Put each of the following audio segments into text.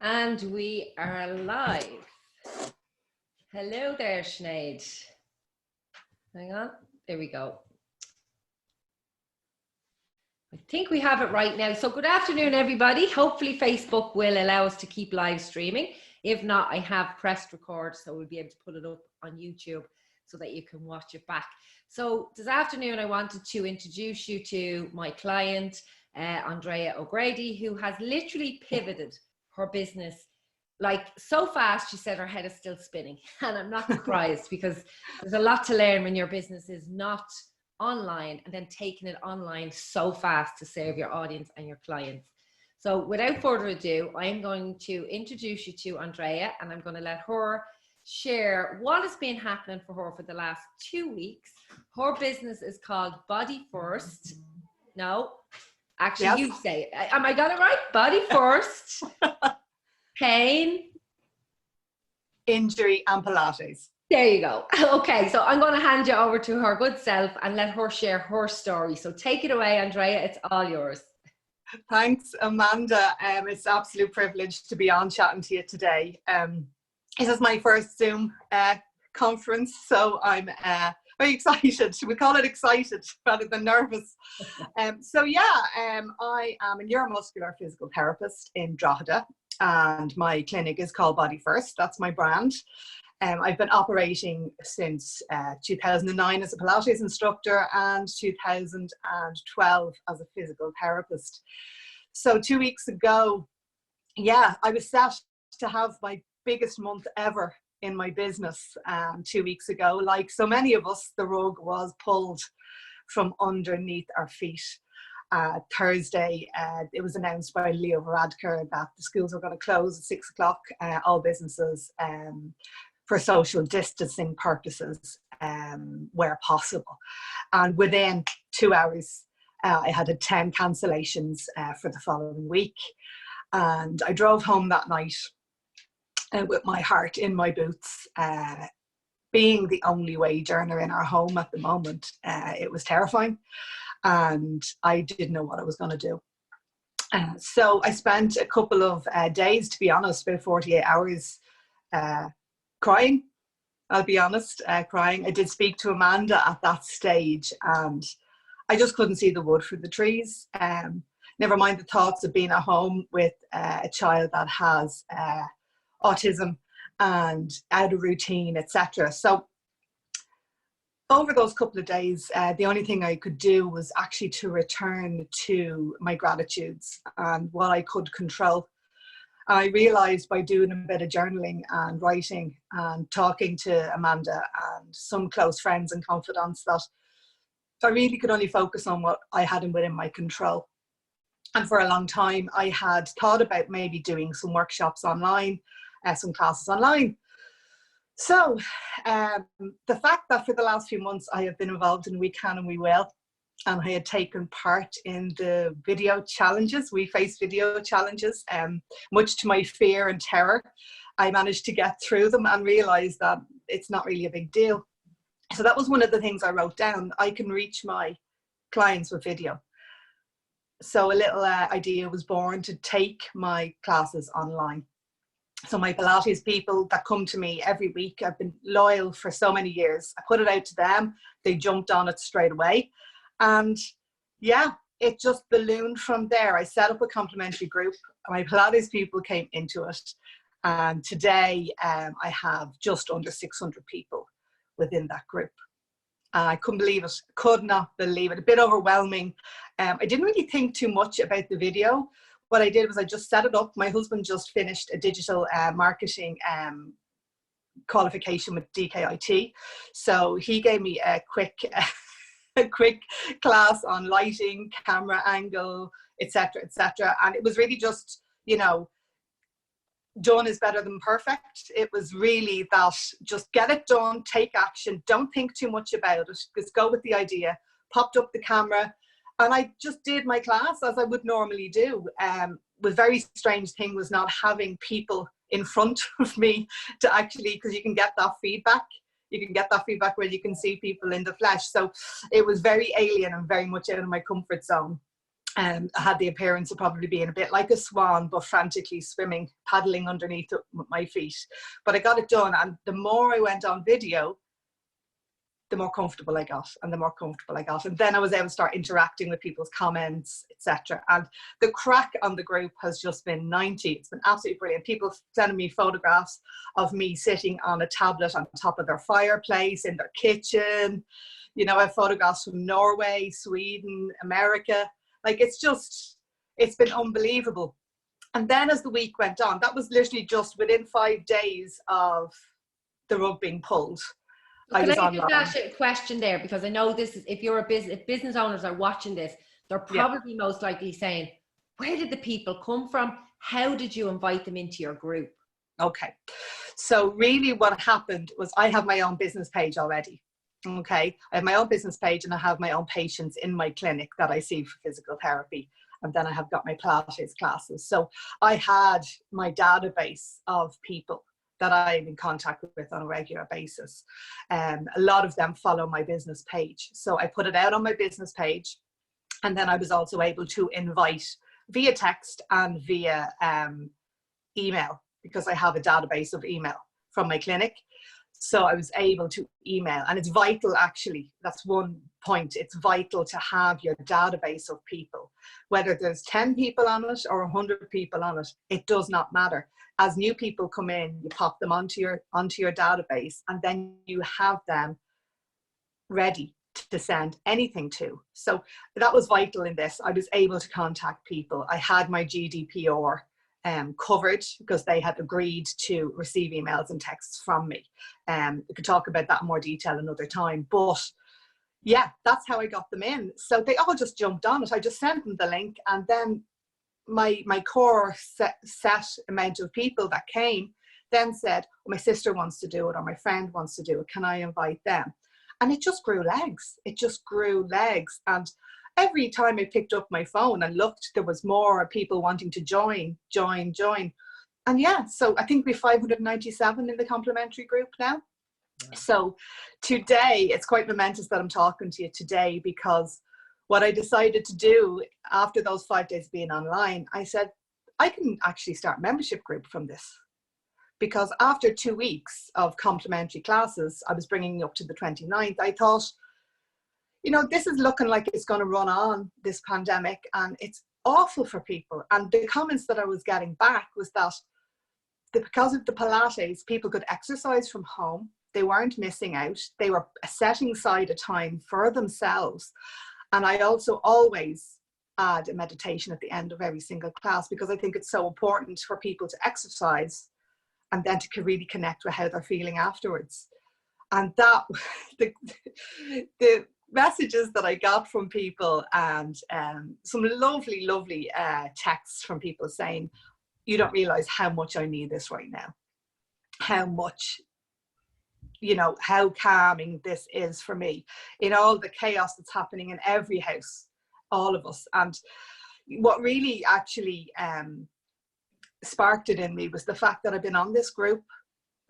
And we are live. Hello there, Sinead. Hang on. There we go. I think we have it right now. So good afternoon, everybody. Hopefully Facebook will allow us to keep live streaming. If not, I have pressed record, so we'll be able to put it up on YouTube so that you can watch it back. So this afternoon, I wanted to introduce you to my client, Andrea O'Grady, who has literally pivoted her business like so fast. She said her head is still spinning, and I'm not surprised because there's a lot to learn when your business is not online and then taking it online so fast to serve your audience and your clients. So without further ado, I'm going to introduce you to Andrea, and I'm going to let her share what has been happening for her for the last 2 weeks. Her business is called Body First. No, actually, yes. You say it. Am I got it right? Body First. Pain, injury, and Pilates. There you go. Okay, so I'm going to hand you over to her good self and let her share her story. So take it away, Andrea. It's all yours. Thanks, Amanda. It's an absolute privilege to be on chatting to you today. This is my first Zoom conference, so I'm very excited. We call it excited rather than nervous. I am a neuromuscular physical therapist in Drogheda, and my clinic is called Body First. That's my brand. I've been operating since 2009 as a Pilates instructor and 2012 as a physical therapist. So 2 weeks ago, I was set to have my biggest month ever in my business 2 weeks ago. Like so many of us, the rug was pulled from underneath our feet. Thursday, it was announced by Leo Varadkar that the schools were going to close at 6 o'clock, all businesses, for social distancing purposes where possible. And within 2 hours, I had 10 cancellations for the following week. And I drove home that night with my heart in my boots. Being the only wage earner in our home at the moment, it was terrifying. And I didn't know what I was going to do. So I spent a couple of days, to be honest, about 48 hours crying. I'll be honest, crying. I did speak to Amanda at that stage, and I just couldn't see the wood for the trees. Never mind the thoughts of being at home with a child that has autism and out of routine, etc. So over those couple of days, the only thing I could do was actually to return to my gratitudes and what I could control. I realized by doing a bit of journaling and writing and talking to Amanda and some close friends and confidants that I really could only focus on what I had within my control. And for a long time, I had thought about maybe doing some workshops online, some classes online. So the fact that for the last few months I have been involved in We Can and We Will, and I had taken part in the video challenges, We Face video challenges, much to my fear and terror, I managed to get through them and realize that it's not really a big deal. So that was one of the things I wrote down. I can reach my clients with video. So a little idea was born to take my classes online. So my Pilates people that come to me every week, I've been loyal for so many years. I put it out to them. They jumped on it straight away. And it just ballooned from there. I set up a complimentary group. My Pilates people came into it. And today I have just under 600 people within that group. I couldn't believe it. Could not believe it. A bit overwhelming. I didn't really think too much about the video. What I did was I just set it up. My husband just finished a digital marketing qualification with DKIT. So he gave me a quick class on lighting, camera angle, etc., etc. And it was really just, done is better than perfect. It was really that just get it done, take action, don't think too much about it, just go with the idea. Popped up the camera and I just did my class as I would normally do. The very strange thing was not having people in front of me to actually, because you can get that feedback. You can get that feedback where you can see people in the flesh. So it was very alien and very much out of my comfort zone. I had the appearance of probably being a bit like a swan, but frantically swimming, paddling underneath it with my feet. But I got it done. And the more I went on video, the more comfortable I got, and the more comfortable I got. And then I was able to start interacting with people's comments, etc. And the crack on the group has just been 90. It's been absolutely brilliant. People sending me photographs of me sitting on a tablet on top of their fireplace in their kitchen. You know, I have photographs from Norway, Sweden, America. Like, it's been unbelievable. And then as the week went on, that was literally just within 5 days of the rug being pulled. Can I just ask you a question there? Because I know this is, if business owners are watching this, they're probably most likely saying, where did the people come from? How did you invite them into your group? Okay. So really what happened was I have my own business page already. Okay. I have my own business page, and I have my own patients in my clinic that I see for physical therapy. And then I have got my Pilates classes. So I had my database of people that I'm in contact with on a regular basis. A lot of them follow my business page. So I put it out on my business page. And then I was also able to invite via text and via email, because I have a database of email from my clinic. So I was able to email, and it's vital, actually. That's one point. It's vital to have your database of people, whether there's 10 people on it or 100 people on it, it does not matter. As new people come in, you pop them onto your database, and then you have them ready to send anything to. So that was vital in this. I was able to contact people. I had my GDPR covered, because they had agreed to receive emails and texts from me. We could talk about that in more detail another time. But yeah, that's how I got them in. So they all just jumped on it. I just sent them the link, and then my core set amount of people that came then said, oh, my sister wants to do it, or my friend wants to do it, can I invite them? And it just grew legs. It just grew legs. And every time I picked up my phone and looked, there was more people wanting to join. And yeah, so I think we're 597 in the complimentary group now. Yeah. So today, it's quite momentous that I'm talking to you today, because what I decided to do after those 5 days being online, I said, I can actually start a membership group from this. Because after 2 weeks of complimentary classes, I was bringing up to the 29th, I thought, you know, this is looking like it's going to run on, this pandemic, and it's awful for people. And the comments that I was getting back was that because of the Pilates, people could exercise from home. They weren't missing out. They were setting aside a time for themselves. And I also always add a meditation at the end of every single class, because I think it's so important for people to exercise and then to really connect with how they're feeling afterwards. And that, the messages that I got from people, and some lovely texts from people saying, you don't realize how much I need this right now. How much, you know, how calming this is for me in all the chaos that's happening in every house, all of us. And what really actually sparked it in me was the fact that I've been on this group,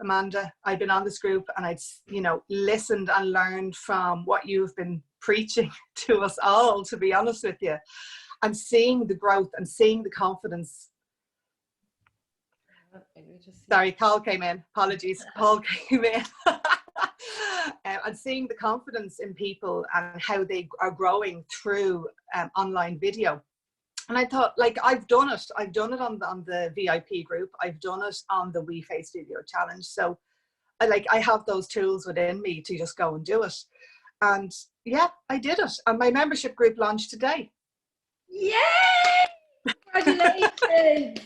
Amanda. I've been on this group, and I'd, you know, listened and learned from what you've been preaching to us all, to be honest with you, and seeing the growth and seeing the confidence. Sorry, Paul came in. Apologies, Paul came in. And seeing the confidence in people and how they are growing through online video. And I thought, like, I've done it on the VIP group. I've done it on the We Face Video Challenge. So I have those tools within me to just go and do it. And yeah, I did it. And my membership group launched today. Yay! Congratulations.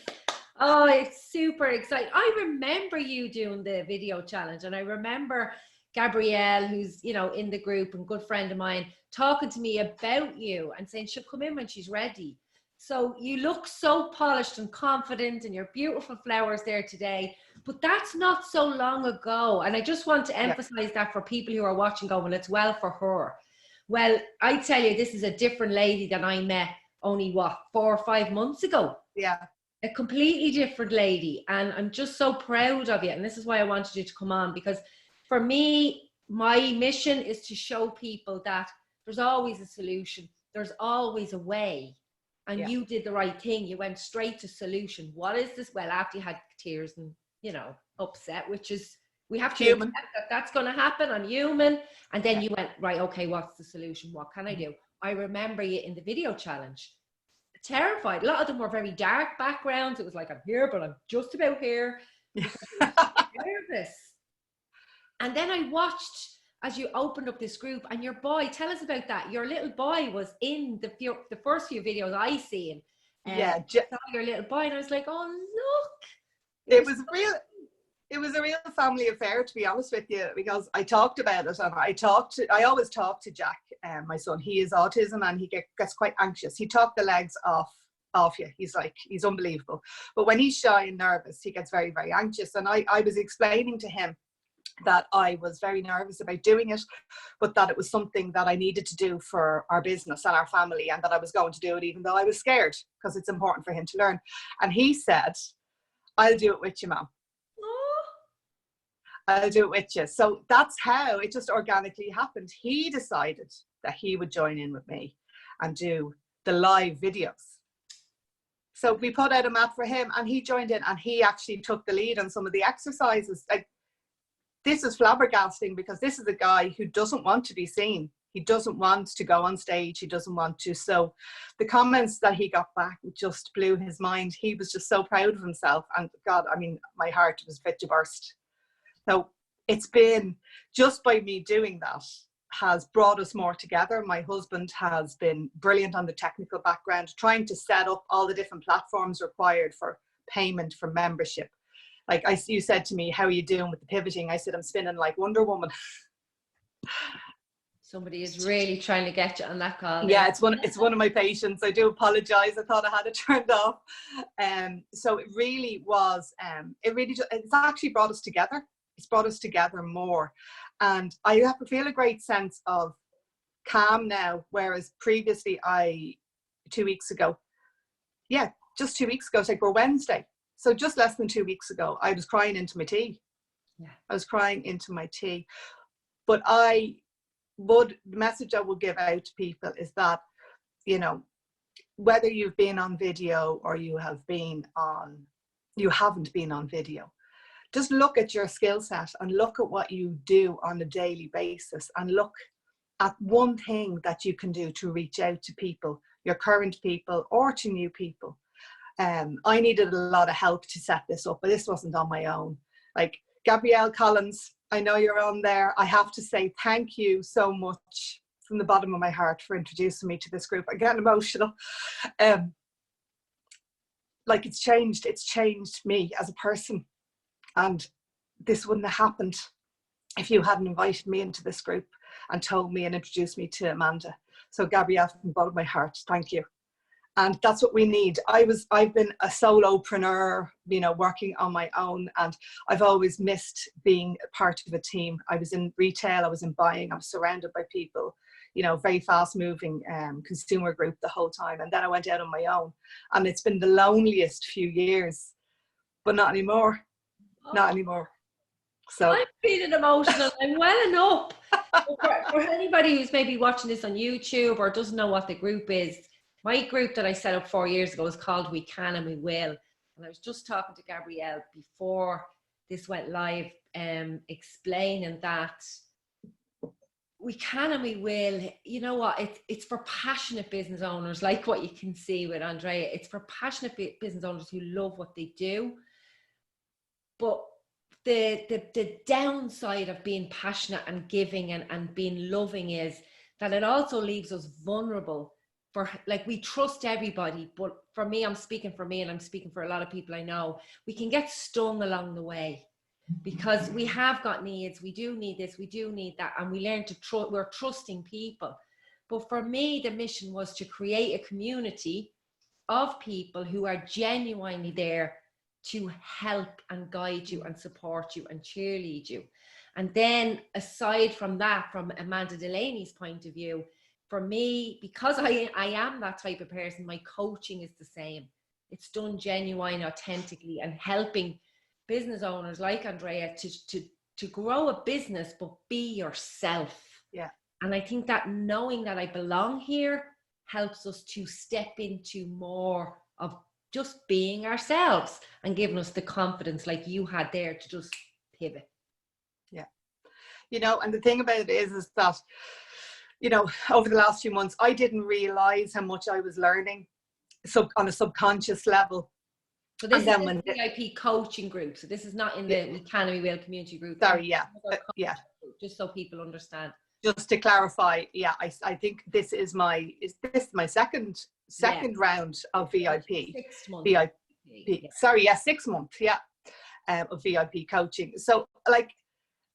Oh, it's super exciting. I remember you doing the video challenge, and I remember Gabrielle, who's, you know, in the group and good friend of mine, talking to me about you and saying she'll come in when she's ready. So you look so polished and confident, and your beautiful flowers there today, but that's not so long ago. And I just want to emphasize that for people who are watching going, well, it's well for her. Well, I tell you, this is a different lady than I met only, 4 or 5 months ago. Yeah. A completely different lady. And I'm just so proud of you. And this is why I wanted you to come on, because for me, my mission is to show people that there's always a solution. There's always a way. and Yeah. you did the right thing. You went straight to solution. What is this? Well, after you had tears and, you know, upset, which is, we have to Human. accept that that's going to happen. I'm human. And then Yeah. you went, right, okay, what's the solution? What can I do? I remember you in the video challenge, terrified. A lot of them were very dark backgrounds. It was like, I'm here, but I'm just about here. Because I was nervous. And then I watched as you opened up this group, and your boy, tell us about that. Your little boy was in the first few videos I seen. Yeah. I saw your little boy, and I was like, oh, look. It was a real family affair, to be honest with you, because I talked about it, and I always talk to Jack, my son. He is autism, and he gets quite anxious. He talked the legs off you. He's unbelievable. But when he's shy and nervous, he gets very, very anxious. And I was explaining to him that I was very nervous about doing it, but that it was something that I needed to do for our business and our family, and that I was going to do it even though I was scared, because it's important for him to learn. And he said, I'll do it with you, Mom. I'll do it with you. So that's how it just organically happened. He decided that he would join in with me and do the live videos. So we put out a mat for him, and he joined in, and he actually took the lead on some of the exercises. Like, this is flabbergasting, because this is a guy who doesn't want to be seen. He doesn't want to go on stage. He doesn't want to. So the comments that he got back just blew his mind. He was just so proud of himself. And God, I mean, my heart was fit to burst. So it's been, just by me doing that, has brought us more together. My husband has been brilliant on the technical background, trying to set up all the different platforms required for payment, for membership. Like you said to me, how are you doing with the pivoting? I said, I'm spinning like Wonder Woman. Somebody is really trying to get you on that call. Yeah, it's one of my patients. I do apologize. I thought I had it turned off. So it really was, it's actually brought us together. It's brought us together more. And I have to feel a great sense of calm now, whereas previously 2 weeks ago, just 2 weeks ago, it's like we're Wednesday. So just less than 2 weeks ago, I was crying into my tea. Yeah. I was crying into my tea. But the message I would give out to people is that, you know, whether you've been on video or you haven't been on video, just look at your skill set and look at what you do on a daily basis, and look at one thing that you can do to reach out to people, your current people or to new people. I needed a lot of help to set this up, but this wasn't on my own. Like Gabrielle Collins, I know you're on there. I have to say thank you so much from the bottom of my heart for introducing me to this group. I'm getting emotional. Like it's changed me as a person. And this wouldn't have happened if you hadn't invited me into this group and told me and introduced me to Amanda. So Gabrielle, from the bottom of my heart, thank you. And that's what we need. I've been a solopreneur, you know, working on my own, and I've always missed being a part of a team. I was in retail, I was in buying, I was surrounded by people, you know, very fast moving consumer group the whole time. And then I went out on my own, and it's been the loneliest few years, but not anymore. Not anymore. So I'm feeling emotional. I'm welling up. For anybody who's maybe watching this on YouTube or doesn't know what the group is, my group that I set up 4 years ago is called We Can and We Will. And I was just talking to Gabrielle before this went live, explaining that we can and we will. You know what? It's for passionate business owners, like what you can see with Andrea. It's for passionate business owners who love what they do. But the downside of being passionate and giving and being loving is that it also leaves us vulnerable. For like, we trust everybody, but for me, I'm speaking for me, and I'm speaking for a lot of people I know, we can get stung along the way because we have got needs. We do need this, we do need that, and we learn to trust. We're trusting people. But for me, the mission was to create a community of people who are genuinely there to help and guide you and support you and cheerlead you. And then aside from that, from Amanda Delaney's point of view, for me, because I am that type of person, my coaching is the same. It's done genuine, authentically, and helping business owners like Andrea to grow a business, but be yourself. Yeah. And I think that knowing that I belong here helps us to step into more of just being ourselves and giving us the confidence like you had there to just pivot. Yeah. You know, and the thing about it is that, you know, over the last few months, I didn't realize how much I was learning on a subconscious level. So this is the VIP coaching group. So this is not in the We Can and We Will community group. Sorry, yeah. Just so people understand. Just to clarify, yeah, I think this is my second round of VIP. 6 months. VIP. Yeah. Sorry, yeah, 6 months, yeah, of VIP coaching. So like,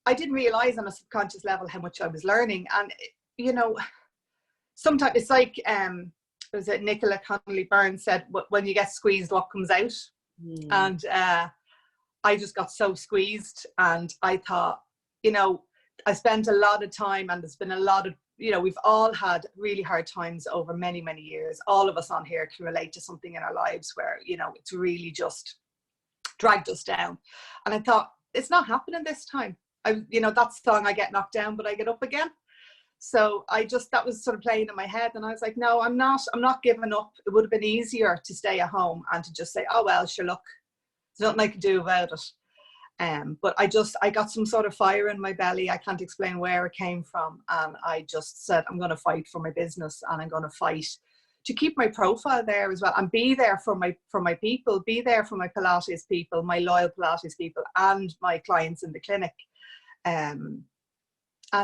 I didn't realize on a subconscious level how much I was learning. And, you know, sometimes it's like, was it Nicola Connolly Burns said, when you get squeezed, what comes out? And I just got so squeezed, and I thought, you know, I spent a lot of time, and there's been a lot of, you know, we've all had really hard times over many, many years. All of us on here can relate to something in our lives where, you know, it's really just dragged us down. And I thought, it's not happening this time. You know, that song, I get knocked down, but I get up again. So that was sort of playing in my head. And I was like, no, I'm not giving up. It would have been easier to stay at home and to just say, oh, well, sure, look, there's nothing I can do about it. But I got some sort of fire in my belly. I can't explain where it came from. And I just said, I'm going to fight for my business, and I'm going to fight to keep my profile there as well, and be there for my people, be there for my Pilates people, my loyal Pilates people, and my clients in the clinic. And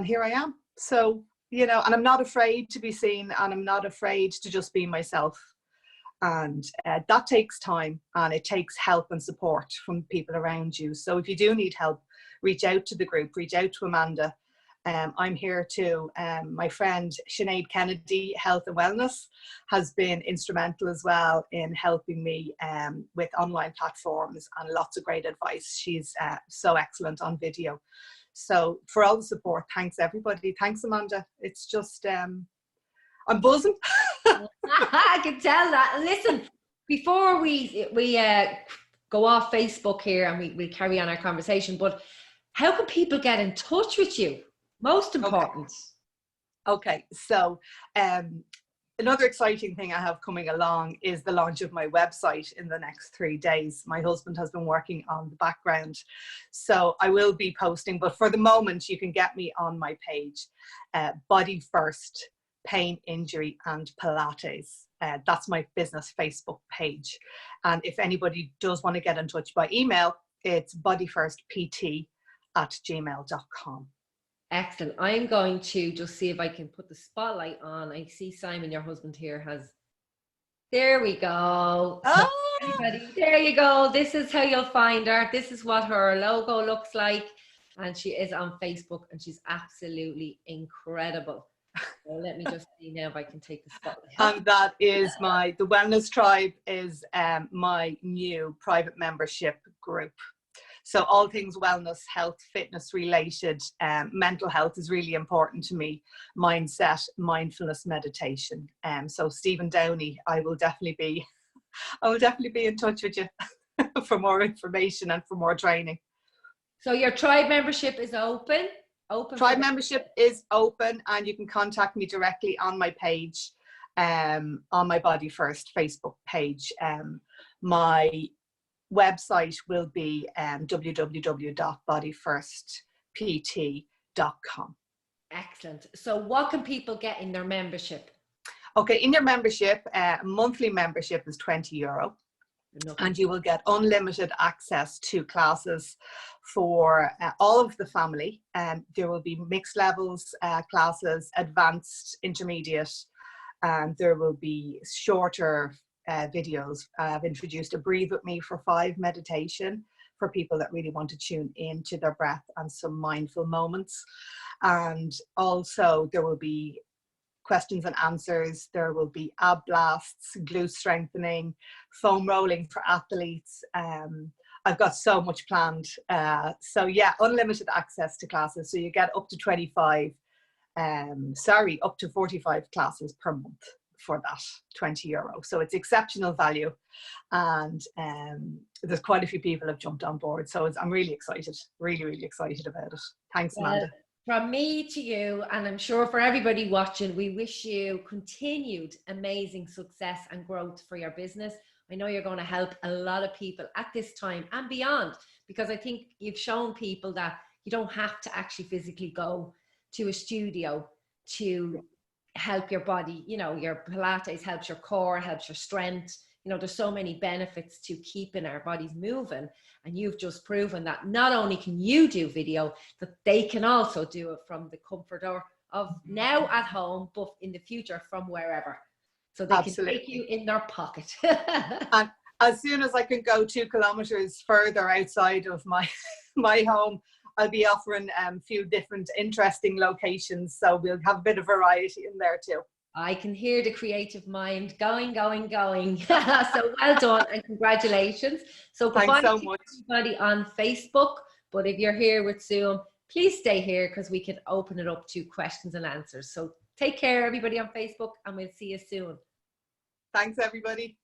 here I am. So, you know, and I'm not afraid to be seen, and I'm not afraid to just be myself. And that takes time, and it takes help and support from people around you. So if you do need help, reach out to the group, reach out to Amanda. I'm here too. My friend Sinead Kennedy, Health and Wellness, has been instrumental as well in helping me with online platforms and lots of great advice. She's so excellent on video. So for all the support, thanks everybody. Thanks, Amanda. It's just, I'm buzzing. I can tell that. Listen, before we go off Facebook here and we carry on our conversation, but how can people get in touch with you? Most important. Okay. So another exciting thing I have coming along is the launch of my website in the next 3 days. My husband has been working on the background, so I will be posting, but for the moment you can get me on my page, Body First Pain, Injury and Pilates. That's my business Facebook page. And if anybody does want to get in touch by email, it's bodyfirstpt@gmail.com. Excellent. I'm going to just see if I can put the spotlight on. I see Simon, your husband here, there we go. Oh. Everybody, there you go. This is how you'll find her. This is what her logo looks like. And she is on Facebook, and she's absolutely incredible. So let me just see now if I can take the spotlight. And that is the Wellness Tribe is my new private membership group. So all things wellness, health, fitness related, mental health is really important to me. Mindset, mindfulness, meditation. So Stephen Downey, I will definitely be in touch with you for more information and for more training. So your tribe membership is open? Tribe membership is open, and you can contact me directly on my page, on my Body First Facebook page. My website will be www.bodyfirstpt.com. Excellent. So what can people get in their membership? Okay, in your membership, monthly membership is €20. And you will get unlimited access to classes for all of the family. There will be mixed levels classes, advanced, intermediate, and there will be shorter videos. I've introduced a Breathe With Me for 5 meditation for people that really want to tune into their breath and some mindful moments. And also there will be questions and answers. There will be ab blasts, glute strengthening, foam rolling for athletes. I've got so much planned. So yeah, unlimited access to classes. So you get up to 45 classes per month for that €20. So it's exceptional value. And there's quite a few people have jumped on board. So I'm really excited, really, really excited about it. Thanks, Amanda. From me to you, and I'm sure for everybody watching, we wish you continued amazing success and growth for your business. I know you're going to help a lot of people at this time and beyond, because I think you've shown people that you don't have to actually physically go to a studio to help your body. You know, your Pilates helps your core, helps your strength. You know, there's so many benefits to keeping our bodies moving. And you've just proven that not only can you do video, that they can also do it from the comfort of now at home, but in the future from wherever. So they can take you in their pocket. And as soon as I can go 2 kilometers further outside of my home, I'll be offering a few different interesting locations. So we'll have a bit of variety in there too. I can hear the creative mind going. So well done and congratulations. So goodbye Thanks so to much. everybody on Facebook. But if you're here with Zoom, please stay here because we can open it up to questions and answers. So take care, everybody on Facebook, and we'll see you soon. Thanks, everybody.